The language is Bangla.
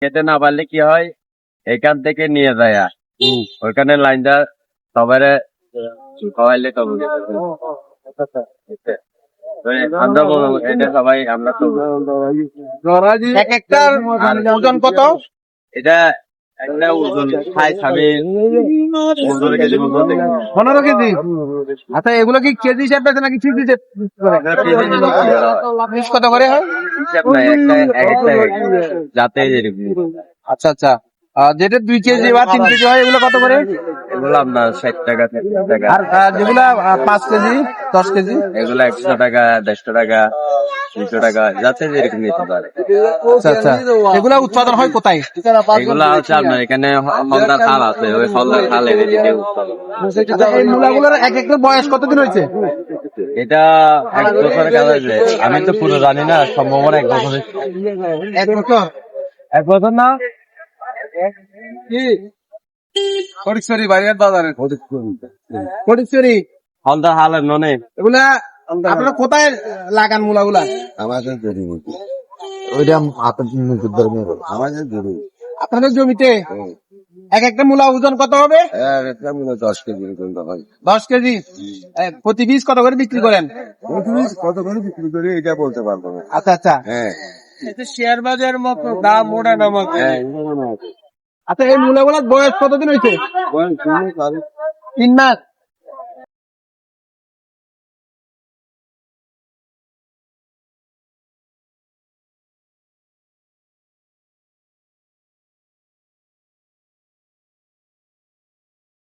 খেতে না পারলে কি হয়, এখান থেকে নিয়ে যায় ওইখানে লাইনটা সবারে খাওয়াইলে তবে আমরা এটা সবাই আমরা তো এক একটার ওজন কত? এটা একটা ওজন খাই খাবে 15 কেজি। আচ্ছা, এগুলো কি কেজি হিসাব আছে নাকি কেজি কত করে হয়? যাতে আচ্ছা আচ্ছা, যেটা 2 কেজি বা 3 কেজি হয় এগুলো কত করে? এগুলো আপনার 60 টাকা 70 টাকা। আর যেগুলা 5 কেজি 10 কেজি এগুলো 100 টাকা 150 টাকা 200 টাকা যাতে যেরকম নিতে পারে। আচ্ছা আচ্ছা, এগুলা উৎপাদন হয় কোথায়? এগুলা হচ্ছে আপনার এখানে হলদার খাল আছে, ওই হলদার খালে আচ্ছা, এই মূলাগুলোর এক একটা বয়স কতদিন হয়েছে? এটা 1 বছরের কাজ আছে। আমি তো পুরো জানি না, সম্ভবত 1 বছর। 1 বছর? 1 বছর না কি ফটিকছড়ি বাইরের বাজারে ফটিকছড়ি হলদার হালের ননে এগুলা আপনারা কোথায় লাগান মূলাগুলা? আমাদের জরুরি ওইটা আমাদের জরুরি আপনাদের জমিতে এক একটা মূলা ওজন কত হবে? একটা মনে 10 কেজি এরকম হয়। 10 কেজি। প্রতি পিস কত করে বিক্রি করেন? কত করে বিক্রি করি এটা বলতে পারবো না। আচ্ছা আচ্ছা, হ্যাঁ শেয়ার বাজার মতো দাম ওঠা নামা। আচ্ছা, এই মূলাগুলার বয়স কতদিন হয়েছে? 3 মাস।